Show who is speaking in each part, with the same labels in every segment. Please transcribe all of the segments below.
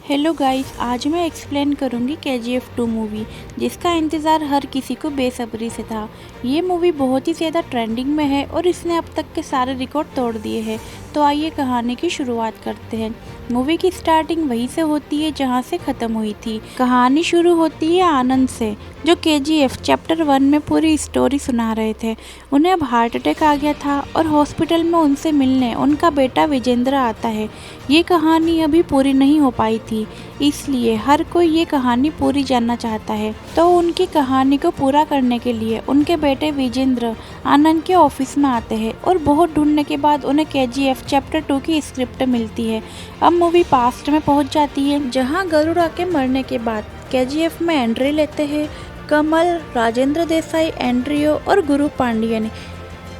Speaker 1: Hello guys, आज मैं explain करूंगी KGF 2 मूवी, जिसका इंतज़ार हर किसी को बेसब्री से था। ये मूवी बहुत ही ज़्यादा ट्रेंडिंग में है और इसने अब तक के सारे रिकॉर्ड तोड़ दिए हैं। तो आइए कहानी की शुरुआत करते हैं। मूवी की स्टार्टिंग वहीं से होती है जहां से ख़त्म हुई थी। कहानी शुरू होती है आनंद से, जो KGF चैप्टर 1 में पूरी स्टोरी सुना रहे थे। उन्हें अब हार्ट अटैक आ गया था और हॉस्पिटल में उनसे मिलने उनका बेटा विजेंद्र आता है। ये कहानी अभी पूरी नहीं हो पाई थी, इसलिए हर कोई ये कहानी पूरी जानना चाहता है। तो उनकी कहानी को पूरा करने के लिए उनके बेटे विजेंद्र आनंद के ऑफिस में आते हैं और बहुत ढूंढने के बाद उन्हें KGF चैप्टर 2 की स्क्रिप्ट मिलती है। अब मूवी पास्ट में पहुंच जाती है, जहां गरुड़ा के मरने के बाद KGF में एंट्री लेते हैं कमल, राजेंद्र देसाई, एंड्रियो और गुरु पांडियन।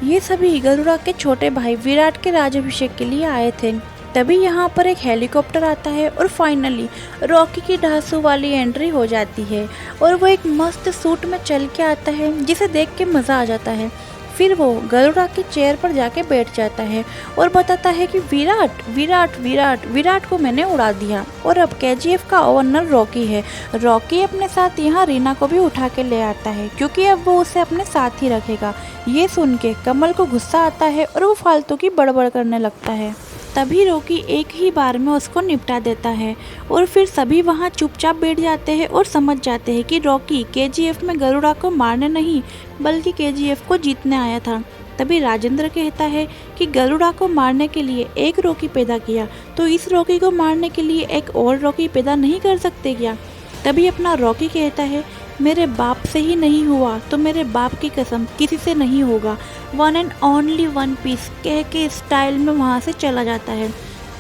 Speaker 1: ये सभी गरुड़ा के छोटे भाई विराट के राज्याभिषेक के लिए आए थे। तभी यहाँ पर एक हेलीकॉप्टर आता है और फाइनली रॉकी की ढांसू वाली एंट्री हो जाती है और वो एक मस्त सूट में चल के आता है, जिसे देख के मज़ा आ जाता है। फिर वो गरुड़ा की चेयर पर जाके बैठ जाता है और बताता है कि विराट विराट विराट विराट को मैंने उड़ा दिया और अब KGF का ओनर रॉकी है। रॉकी अपने साथ यहाँ रीना को भी उठा के ले आता है, क्योंकि अब वो उसे अपने साथ ही रखेगा। ये सुन के कमल को गुस्सा आता है और वो फालतू की बड़बड़ करने लगता है। तभी रॉकी एक ही बार में उसको निपटा देता है और फिर सभी वहाँ चुपचाप बैठ जाते हैं और समझ जाते हैं कि रॉकी KGF में गरुड़ा को मारने नहीं बल्कि KGF को जीतने आया था। तभी राजेंद्र कहता है कि गरुड़ा को मारने के लिए एक रॉकी पैदा किया, तो इस रॉकी को मारने के लिए एक और रॉकी पैदा नहीं कर सकते क्या? तभी अपना रॉकी कहता है, मेरे बाप से ही नहीं हुआ तो मेरे बाप की कसम किसी से नहीं होगा। One and only one piece कह के स्टाइल में वहाँ से चला जाता है।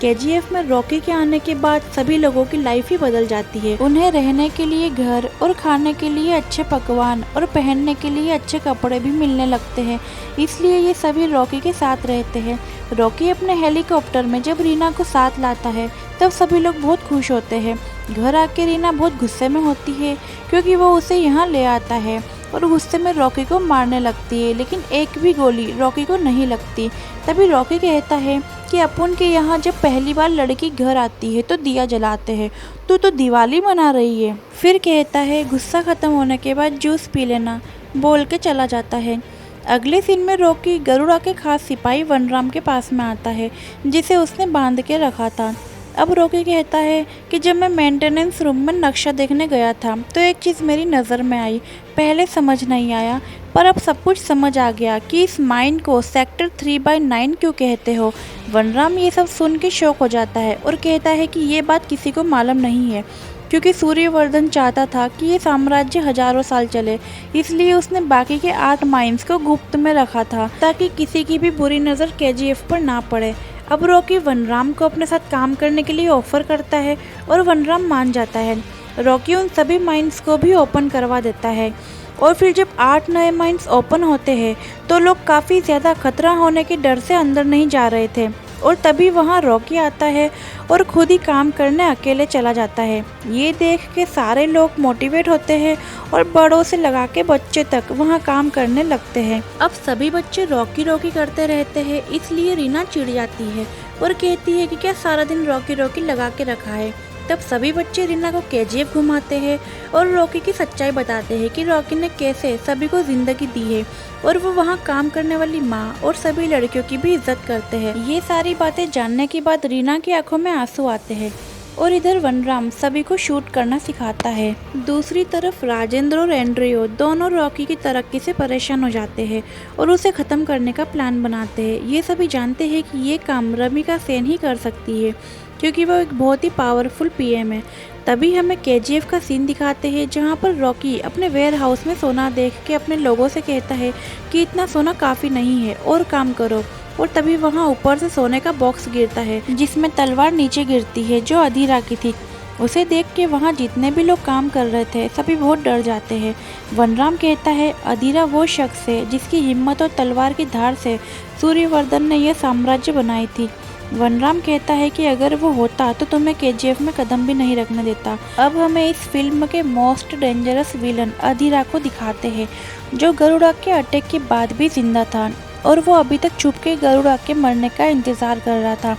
Speaker 1: KGF में रॉकी के आने के बाद सभी लोगों की लाइफ ही बदल जाती है। उन्हें रहने के लिए घर और खाने के लिए अच्छे पकवान और पहनने के लिए अच्छे कपड़े भी मिलने लगते हैं, इसलिए ये सभी रॉकी के साथ रहते हैं। रॉकी अपने हेलीकॉप्टर में जब रीना को साथ लाता है तब सभी लोग बहुत खुश होते हैं। घर आके रीना बहुत गुस्से में होती है, क्योंकि वो उसे यहाँ ले आता है और गुस्से में रॉकी को मारने लगती है, लेकिन एक भी गोली रॉकी को नहीं लगती। तभी रॉकी कहता है कि अपन के यहाँ जब पहली बार लड़की घर आती है तो दिया जलाते हैं, तू तो दिवाली मना रही है। फिर कहता है गुस्सा ख़त्म होने के बाद जूस पी लेना, बोल के चला जाता है। अगले सीन में रॉकी गरुड़ा के खास सिपाही वनराम के पास में आता है, जिसे उसने बांध के रखा था। अब रॉकी कहता है कि जब मैं मेंटेनेंस रूम में नक्शा देखने गया था तो एक चीज़ मेरी नज़र में आई। पहले समझ नहीं आया, पर अब सब कुछ समझ आ गया कि इस माइन को सेक्टर 3/9 क्यों कहते हो। वनराम ये सब सुन के शॉक हो जाता है और कहता है कि ये बात किसी को मालूम नहीं है, क्योंकि सूर्यवर्धन चाहता था कि ये साम्राज्य हजारों साल चले, इसलिए उसने बाकी के 8 माइंस को गुप्त में रखा था ताकि किसी की भी बुरी नज़र KGF पर ना पड़े। अब रॉकी वनराम को अपने साथ काम करने के लिए ऑफर करता है और वनराम मान जाता है। रॉकी उन सभी माइंस को भी ओपन करवा देता है और फिर जब 8 नए माइंस ओपन होते हैं तो लोग काफ़ी ज़्यादा खतरा होने के डर से अंदर नहीं जा रहे थे, और तभी वहाँ रॉकी आता है और खुद ही काम करने अकेले चला जाता है। ये देख के सारे लोग मोटिवेट होते हैं और बड़ों से लगा के बच्चे तक वहाँ काम करने लगते हैं। अब सभी बच्चे रॉकी रॉकी करते रहते हैं, इसलिए रीना चिढ़ जाती है और कहती है कि क्या सारा दिन रॉकी रॉकी लगा के रखा है। तब सभी बच्चे रीना को KGF घुमाते हैं और रॉकी की सच्चाई बताते हैं कि रॉकी ने कैसे सभी को जिंदगी दी है और वो वहाँ काम करने वाली माँ और सभी लड़कियों की भी इज्जत करते हैं। ये सारी बातें जानने के बाद रीना की आंखों में आंसू आते हैं और इधर वनराम सभी को शूट करना सिखाता है। दूसरी तरफ राजेंद्र और एंड्रियो दोनों रॉकी की तरक्की से परेशान हो जाते हैं और उसे ख़त्म करने का प्लान बनाते हैं। ये सभी जानते हैं कि ये काम रमिका सेन ही कर सकती है, क्योंकि वो एक बहुत ही पावरफुल PM है। तभी हमें KGF का सीन दिखाते हैं, जहाँ पर रॉकी अपने वेयर हाउस में सोना देख के अपने लोगों से कहता है कि इतना सोना काफ़ी नहीं है और काम करो। और तभी वहाँ ऊपर से सोने का बॉक्स गिरता है, जिसमें तलवार नीचे गिरती है जो अधीरा की थी। उसे देख के वहाँ जितने भी लोग काम कर रहे थे सभी बहुत डर जाते हैं। वनराम कहता है अधीरा वो शख्स है जिसकी हिम्मत और तलवार की धार से सूर्यवर्धन ने यह साम्राज्य बनाई थी। वनराम कहता है कि अगर वो होता तो तुम्हें KGF में कदम भी नहीं रखने देता। अब हमें इस फिल्म के मोस्ट डेंजरस विलन अधीरा को दिखाते हैं, जो गरुड़ा के अटैक के बाद भी जिंदा था और वो अभी तक छुप के गरुड़ा के मरने का इंतज़ार कर रहा था।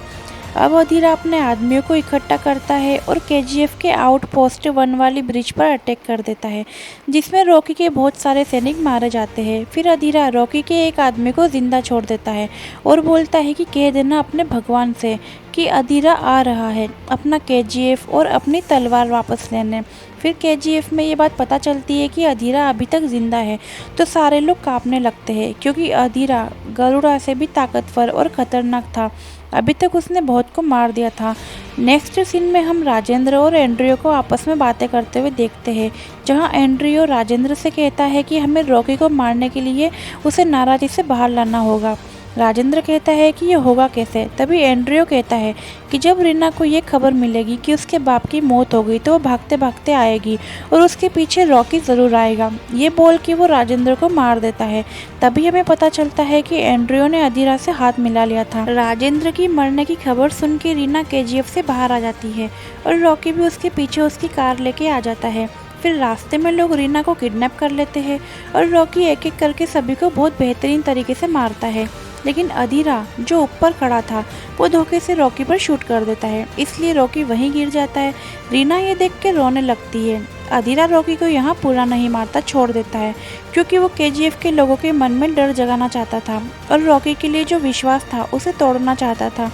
Speaker 1: अब अधीरा अपने आदमियों को इकट्ठा करता है और केजीएफ के आउटपोस्ट 1 वाली ब्रिज पर अटैक कर देता है, जिसमें रॉकी के बहुत सारे सैनिक मारे जाते हैं। फिर अधीरा रॉकी के एक आदमी को जिंदा छोड़ देता है और बोलता है कि कह देना अपने भगवान से कि अधीरा आ रहा है अपना केजीएफ और अपनी तलवार वापस लेने। फिर केजीएफ में ये बात पता चलती है कि अधीरा अभी तक जिंदा है, तो सारे लोग कांपने लगते हैं क्योंकि अधीरा गरुड़ा से भी ताकतवर और खतरनाक था। अभी तक उसने बहुत को मार दिया था। नेक्स्ट सीन में हम राजेंद्र और एंड्रियो को आपस में बातें करते हुए देखते हैं, जहां एंड्रियो राजेंद्र से कहता है कि हमें रॉकी को मारने के लिए उसे नाराजी से बाहर लाना होगा। राजेंद्र कहता है कि ये होगा कैसे। तभी एंड्रियो कहता है कि जब रीना को ये खबर मिलेगी कि उसके बाप की मौत हो गई तो वो भागते भागते आएगी और उसके पीछे रॉकी ज़रूर आएगा। ये बोल के वो राजेंद्र को मार देता है। तभी हमें पता चलता है कि एंड्रियो ने अधीरा से हाथ मिला लिया था। राजेंद्र की मरने की खबर सुन के रीना केजीएफ से बाहर आ जाती है और रॉकी भी उसके पीछे उसकी कार लेके आ जाता है। फिर रास्ते में लोग रीना को किडनैप कर लेते हैं और रॉकी एक एक करके सभी को बहुत बेहतरीन तरीके से मारता है, लेकिन अधीरा जो ऊपर खड़ा था वो धोखे से रॉकी पर शूट कर देता है, इसलिए रॉकी वहीं गिर जाता है। रीना ये देख के रोने लगती है। अधीरा रॉकी को यहाँ पूरा नहीं मारता, छोड़ देता है, क्योंकि वो केजीएफ के लोगों के मन में डर जगाना चाहता था और रॉकी के लिए जो विश्वास था उसे तोड़ना चाहता था।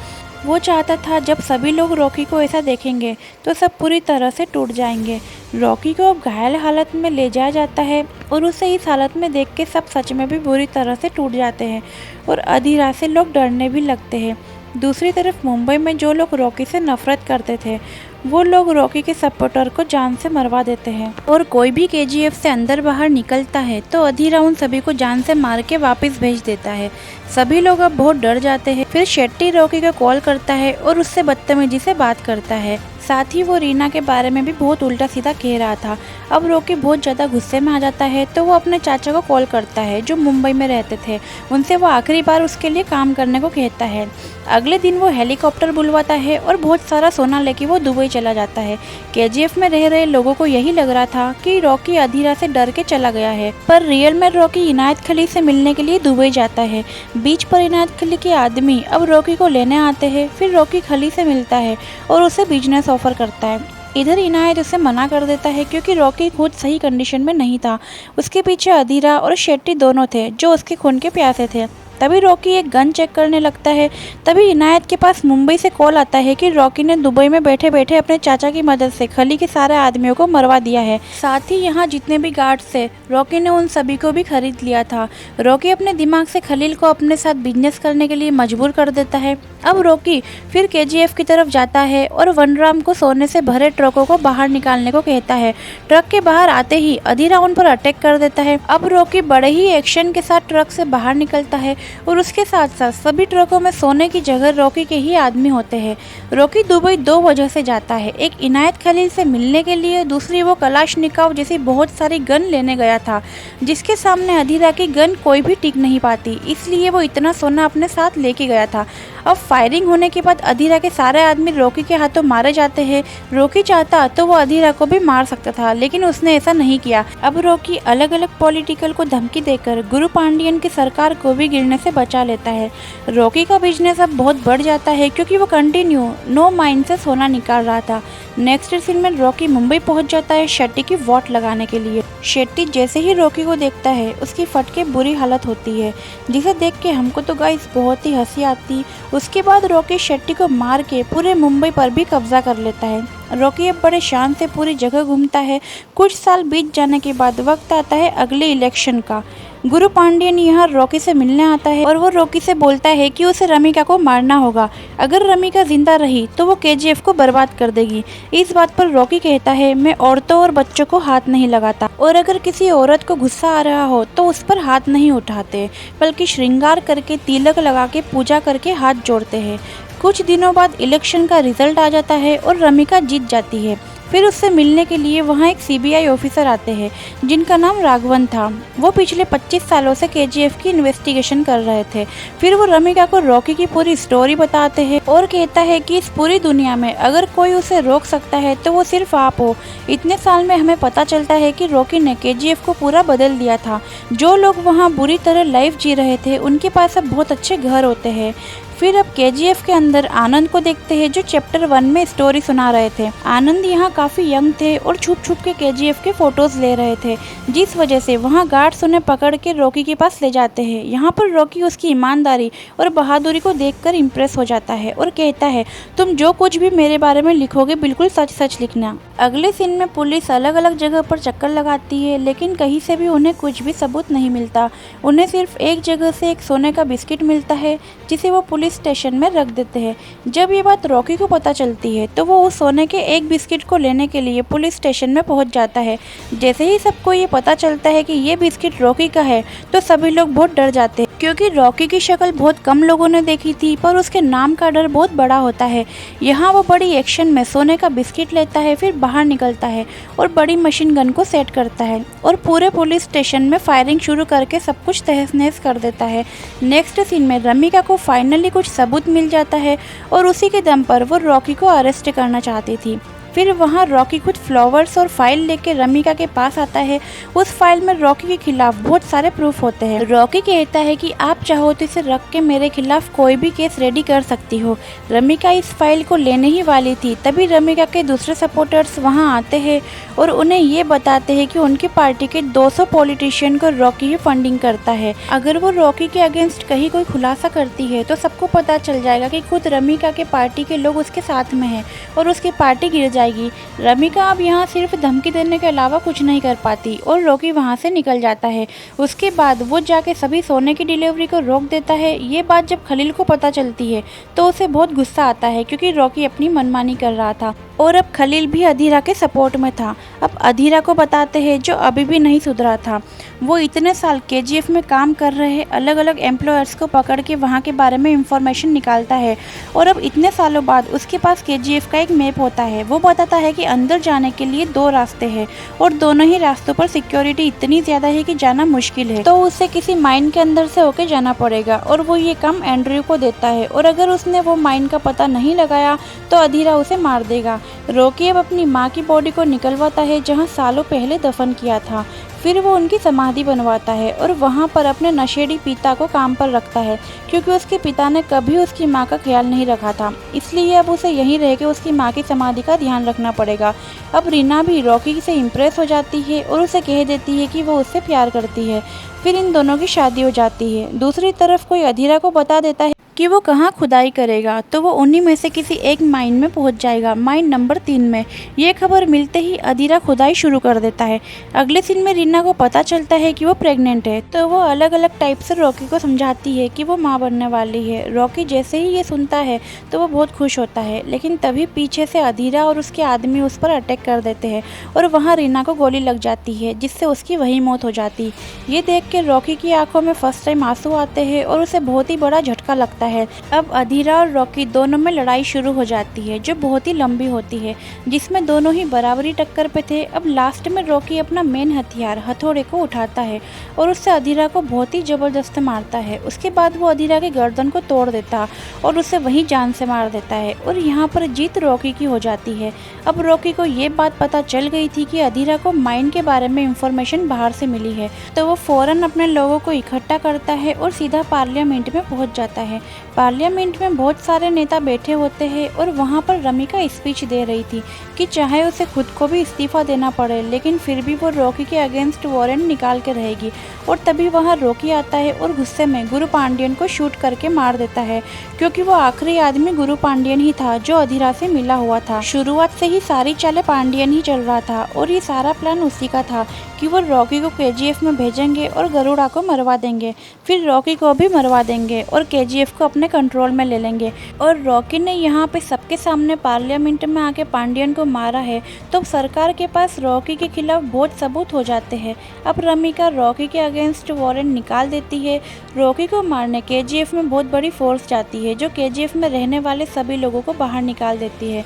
Speaker 1: वो चाहता था जब सभी लोग रॉकी को ऐसा देखेंगे तो सब पूरी तरह से टूट जाएंगे। रॉकी को अब घायल हालत में ले जाया जाता है और उसे इस हालत में देख के सब सच में भी बुरी तरह से टूट जाते हैं और अधीरा से लोग डरने भी लगते हैं। दूसरी तरफ मुंबई में जो लोग रॉकी से नफरत करते थे वो लोग रॉकी के सपोर्टर को जान से मरवा देते हैं और कोई भी केजीएफ से अंदर बाहर निकलता है तो अधीरा उन सभी को जान से मार के वापस भेज देता है। सभी लोग अब बहुत डर जाते हैं। फिर शेट्टी रॉकी को कॉल करता है और उससे बदतमीजी से बात करता है। साथ ही वो रीना के बारे में भी बहुत उल्टा सीधा कह रहा था। अब रॉकी बहुत ज़्यादा गुस्से में आ जाता है तो वो अपने चाचा को कॉल करता है जो मुंबई में रहते थे। उनसे वो आखिरी बार उसके लिए काम करने को कहता है। अगले दिन वो हेलीकॉप्टर बुलवाता है और बहुत सारा सोना लेके वो दुबई चला जाता है। केजीएफ में रह रहे लोगों को यही लग रहा था कि रॉकी अधीरा से डर के चला गया है, पर रियल में रॉकी इनायत खली से मिलने के लिए दुबई जाता है। बीच पर इनायत खली के आदमी अब रॉकी को लेने आते हैं। फिर रॉकी खली से मिलता है और उसे बिजनेस ऑफर करता है। इधर इनायत उसे मना कर देता है क्योंकि रॉकी खुद सही कंडीशन में नहीं था। उसके पीछे अधीरा और शेट्टी दोनों थे जो उसके खून के प्यासे थे। तभी रॉकी एक गन चेक करने लगता है। तभी इनायत के पास मुंबई से कॉल आता है कि रॉकी ने दुबई में बैठे बैठे अपने चाचा की मदद से खली के सारे आदमियों को मरवा दिया है। साथ ही यहाँ जितने भी गार्ड्स थे रॉकी ने उन सभी को भी खरीद लिया था। रॉकी अपने दिमाग से खलील को अपने साथ बिजनेस करने के लिए मजबूर कर देता है। अब रॉकी फिर केजीएफ की तरफ जाता है और वनराम को सोने से भरे ट्रकों को बाहर निकालने को कहता है। ट्रक के बाहर आते ही अधीरा उन पर अटैक कर देता है। अब रॉकी बड़े ही एक्शन के साथ ट्रक से बाहर निकलता है और उसके साथ साथ सभी ट्रकों में सोने की जगह रॉकी के ही आदमी होते हैं। रॉकी दुबई 2 वजह से जाता है, एक इनायत खलील से मिलने के लिए, दूसरी वो कलाशनिकोव जैसी बहुत सारी गन लेने गया था जिसके सामने अधीरा की गन कोई भी टिक नहीं पाती, इसलिए वो इतना सोना अपने साथ लेके गया था। अब फायरिंग होने के बाद अधीरा के सारे आदमी रॉकी के हाथों मारे जाते हैं। रॉकी चाहता तो वो अधीरा को भी मार सकता था, लेकिन उसने ऐसा नहीं किया। अब रॉकी अलग अलग पॉलिटिकल को धमकी देकर गुरु पांडियन की सरकार को भी गिरने से बचा लेता है। रॉकी का बिजनेस अब बहुत बढ़ जाता है क्योंकि वो कंटिन्यू नो माइन से सोना निकाल रहा था। नेक्स्ट सीन में रॉकी मुंबई पहुंच जाता है शेट्टी की वोट लगाने के लिए। शेट्टी जैसे ही रॉकी को देखता है उसकी फट के बुरी हालत होती है, जिसे देख के हमको तो गाइस बहुत ही हंसी आती। उसके बाद रॉकी शेट्टी को मार के पूरे मुंबई पर भी कब्जा कर लेता है। रॉकी अब बड़े शान से पूरी जगह घूमता है। कुछ साल बीत जाने के बाद वक्त आता है अगले इलेक्शन का। गुरु पांडियन यहाँ रॉकी से मिलने आता है और वो रॉकी से बोलता है कि उसे रमिका को मारना होगा। अगर रमिका जिंदा रही तो वो केजीएफ को बर्बाद कर देगी। इस बात पर रॉकी कहता है मैं औरतों और बच्चों को हाथ नहीं लगाता और अगर किसी औरत को गुस्सा आ रहा हो तो उस पर हाथ नहीं उठाते, बल्कि श्रृंगार करके तिलक लगा के पूजा करके हाथ जोड़ते हैं। कुछ दिनों बाद इलेक्शन का रिजल्ट आ जाता है और रमिका जीत जाती है। फिर उससे मिलने के लिए वहाँ एक सीबीआई ऑफिसर आते हैं जिनका नाम राघवन था। वो पिछले 25 सालों से केजीएफ की इन्वेस्टिगेशन कर रहे थे। फिर वो रमिका को रॉकी की पूरी स्टोरी बताते हैं और कहता है कि इस पूरी दुनिया में अगर कोई उसे रोक सकता है तो वो सिर्फ आप हो। इतने साल में हमें पता चलता है कि रॉकी ने केजीएफ को पूरा बदल दिया था। जो लोग वहाँ बुरी तरह लाइफ जी रहे थे उनके पास अब बहुत अच्छे घर होते हैं। फिर अब केजीएफ के अंदर आनंद को देखते हैं जो चैप्टर 1 में स्टोरी सुना रहे थे। आनंद यहाँ काफी यंग थे और छुप छुप के केजीएफ के फोटोज ले रहे थे, जिस वजह से वहाँ गार्ड्स उन्हें पकड़ के रॉकी के पास ले जाते हैं। यहाँ पर रॉकी उसकी ईमानदारी और बहादुरी को देखकर इम्प्रेस हो जाता है और कहता है, तुम जो कुछ भी मेरे बारे में लिखोगे बिल्कुल सच सच लिखना। अगले सीन में पुलिस अलग अलग जगह पर चक्कर लगाती है, लेकिन कहीं से भी उन्हें कुछ भी सबूत नहीं मिलता। उन्हें सिर्फ एक जगह से एक सोने का बिस्किट मिलता है, जिसे वो पुलिस स्टेशन में रख देते हैं। जब ये बात रॉकी को पता चलती है तो वो उस सोने के एक बिस्किट को लेने के लिए पुलिस स्टेशन में पहुंच जाता है। जैसे ही सबको ये पता चलता है कि ये बिस्किट रॉकी का है तो सभी लोग बहुत डर जाते हैं, क्योंकि रॉकी की शक्ल बहुत कम लोगों ने देखी थी, पर उसके नाम का डर बहुत बड़ा होता है। यहाँ वो बड़ी एक्शन में सोने का बिस्किट लेता है, फिर बाहर निकलता है और बड़ी मशीन गन को सेट करता है और पूरे पुलिस स्टेशन में फायरिंग शुरू करके सब कुछ तहस नहस कर देता है। नेक्स्ट सीन में रमिका को फाइनली कुछ सबूत मिल जाता है और उसी के दम पर वो रॉकी को अरेस्ट करना चाहती थी। फिर वहाँ रॉकी कुछ फ्लावर्स और फाइल लेके रमिका के पास आता है। उस फाइल में रॉकी के खिलाफ बहुत सारे प्रूफ होते हैं। रॉकी कहता है कि आप चाहो तो इसे रख के मेरे खिलाफ कोई भी केस रेडी कर सकती हो। रमिका इस फाइल को लेने ही वाली थी, तभी रमिका के दूसरे सपोर्टर्स वहाँ आते हैं और उन्हें ये बताते हैं कि उनकी पार्टी के 200 पॉलिटिशियन को रॉकी ही फंडिंग करता है। अगर वो रॉकी के अगेंस्ट कहीं कोई खुलासा करती है तो सबको पता चल जाएगा कि खुद रमिका के पार्टी के लोग उसके साथ में हैं और उसकी पार्टी गिर जाएगी। रमिका अब यहाँ सिर्फ धमकी देने के अलावा कुछ नहीं कर पाती और रॉकी वहाँ से निकल जाता है। उसके बाद वो जाके सभी सोने की डिलीवरी को रोक देता है। ये बात जब खलील को पता चलती है तो उसे बहुत गुस्सा आता है, क्योंकि रॉकी अपनी मनमानी कर रहा था और अब खलील भी अधीरा के सपोर्ट में था। अब अधीरा को बताते हैं, जो अभी भी नहीं सुधरा था। वो इतने साल केजीएफ में काम कर रहे अलग अलग एम्प्लॉयर्स को पकड़ के वहाँ के बारे में इंफॉर्मेशन निकालता है और अब इतने सालों बाद उसके पास केजीएफ का एक मैप होता है। वो बताता है कि अंदर जाने के लिए 2 रास्ते हैं और दोनों ही रास्तों पर सिक्योरिटी इतनी ज़्यादा है कि जाना मुश्किल है, तो उसे किसी माइन के अंदर से होके जाना पड़ेगा और वो ये काम एंड्रयू को देता है और अगर उसने वो माइन का पता नहीं लगाया तो अधीरा उसे मार देगा। रॉकी अब अपनी माँ की बॉडी को निकलवाता है जहाँ सालों पहले दफन किया था। फिर वो उनकी समाधि बनवाता है और वहाँ पर अपने नशेड़ी पिता को काम पर रखता है, क्योंकि उसके पिता ने कभी उसकी माँ का ख्याल नहीं रखा था, इसलिए अब उसे यहीं रह के उसकी माँ की समाधि का ध्यान रखना पड़ेगा। अब रीना भी रॉकी से इम्प्रेस हो जाती है और उसे कह देती है कि वो उससे प्यार करती है। फिर इन दोनों की शादी हो जाती है। दूसरी तरफ कोई अधीरा को बता देता है कि वो कहाँ खुदाई करेगा, तो वो उन्हीं में से किसी एक माइन में पहुंच जाएगा, माइन नंबर 3 में। ये खबर मिलते ही अधीरा खुदाई शुरू कर देता है। अगले सीन में रीना को पता चलता है कि वो प्रेग्नेंट है, तो वो अलग अलग टाइप से रॉकी को समझाती है कि वो माँ बनने वाली है। रॉकी जैसे ही ये सुनता है तो वो बहुत खुश होता है, लेकिन तभी पीछे से अधीरा और उसके आदमी उस पर अटैक कर देते हैं और वहाँ रीना को गोली लग जाती है, जिससे उसकी वही मौत हो जाती। ये देख के रॉकी की आंखों में फर्स्ट टाइम आंसू आते हैं और उसे बहुत ही बड़ा झटका लगता है। अब अधीरा और रॉकी दोनों में लड़ाई शुरू हो जाती है, जो बहुत ही लंबी होती है, जिसमें दोनों ही बराबरी टक्कर पे थे। अब लास्ट में रॉकी अपना मेन हथियार हथौड़े को उठाता है और उससे अधीरा को बहुत ही जबरदस्त मारता है। उसके बाद वो अधीरा के गर्दन को तोड़ देता और उसे वहीं जान से मार देता है और यहाँ पर जीत रॉकी की हो जाती है। अब रॉकी को ये बात पता चल गई थी कि अधीरा को माइन के बारे में इंफॉर्मेशन बाहर से मिली है, तो वो फौरन अपने लोगों को इकट्ठा करता है और सीधा पार्लियामेंट में पहुंच जाता है। पार्लियामेंट में बहुत सारे नेता बैठे होते हैं और वहाँ पर रमिका स्पीच दे रही थी कि चाहे उसे खुद को भी इस्तीफा देना पड़े, लेकिन फिर भी वो रॉकी के अगेंस्ट वारंट निकाल के रहेगी। और तभी वहाँ रॉकी आता है और गुस्से में गुरु पांडियन को शूट करके मार देता है, क्योंकि वो आखिरी आदमी गुरु पांडियन ही था जो अधीरा से मिला हुआ था। शुरुआत से ही सारी चालें पांडियन ही चल रहा था और ये सारा प्लान उसी का था कि वो रॉकी को केजीएफ में भेजेंगे और गरुड़ा को मरवा देंगे, फिर रॉकी को भी मरवा देंगे और केजीएफ को अपने कंट्रोल में ले लेंगे। और रॉकी ने यहाँ पे सबके सामने पार्लियामेंट में आके पांडियन को मारा है, तो सरकार के पास रॉकी के खिलाफ बहुत सबूत हो जाते हैं। अब रमिका रॉकी के अगेंस्ट वारंट निकाल देती है। रॉकी को मारने केजीएफ में बहुत बड़ी फोर्स जाती है, जो केजीएफ में रहने वाले सभी लोगों को बाहर निकाल देती है।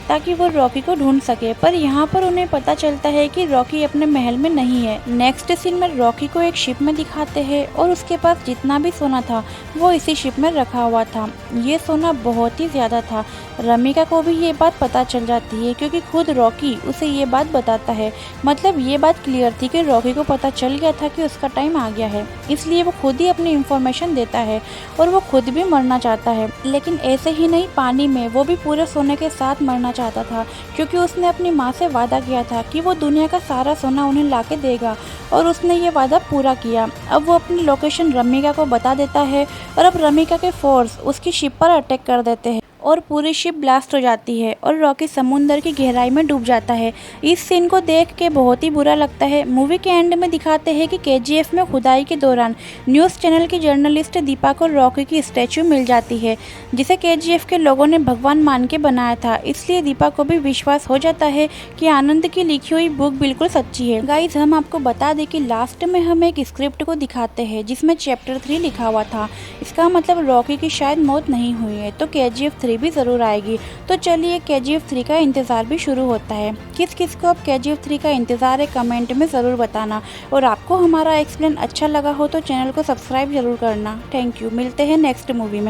Speaker 1: ताकि वो रॉकी को ढूंढ सके, पर यहाँ पर उन्हें पता चलता है कि रॉकी अपने महल में नहीं है। नेक्स्ट सीन में रॉकी को एक शिप में दिखाते हैं और उसके पास जितना भी सोना था वो इसी शिप में रखा हुआ था। ये सोना बहुत ही ज़्यादा था। रमिका को भी ये बात पता चल जाती है क्योंकि खुद रॉकी उसे ये बात बताता है। मतलब ये बात क्लियर थी कि रॉकी को पता चल गया था कि उसका टाइम आ गया है, इसलिए वो खुद ही अपनी इंफॉर्मेशन देता है और वो खुद भी मरना चाहता है, लेकिन ऐसे ही नहीं, पानी में। वो भी पूरे सोने के साथ मरना चाहता था क्योंकि उसने अपनी माँ से वादा किया था कि वो दुनिया का सारा सोना उन्हें ला के देगा और उसने ये वादा पूरा किया। अब वो अपनी लोकेशन रमिका को बता देता है और अब रमिका के फोर्स उसकी शिप पर अटैक कर देते हैं और पूरी शिप ब्लास्ट हो जाती है और रॉकी समुंदर की गहराई में डूब जाता है। इस सीन को देख के बहुत ही बुरा लगता है। मूवी के एंड में दिखाते हैं कि केजीएफ में खुदाई के दौरान न्यूज़ चैनल की जर्नलिस्ट दीपा को रॉकी की स्टैचू मिल जाती है, जिसे केजीएफ के लोगों ने भगवान मान के बनाया था। इसलिए दीपा को भी विश्वास हो जाता है कि आनंद की लिखी हुई बुक बिल्कुल सच्ची है। गाइज, हम आपको बता दें कि लास्ट में हम एक स्क्रिप्ट को दिखाते हैं जिसमें चैप्टर 3 लिखा हुआ था। इसका मतलब रॉकी की शायद मौत नहीं हुई है, तो केजीएफ 3 भी ज़रूर आएगी। तो चलिए केजीएफ 3 का इंतज़ार भी शुरू होता है। किस किस को अब केजीएफ 3 का इंतज़ार है कमेंट में ज़रूर बताना, और आपको हमारा एक्सप्लेन अच्छा लगा हो तो चैनल को सब्सक्राइब जरूर करना। Thank you. मिलते हैं नेक्स्ट मूवी में।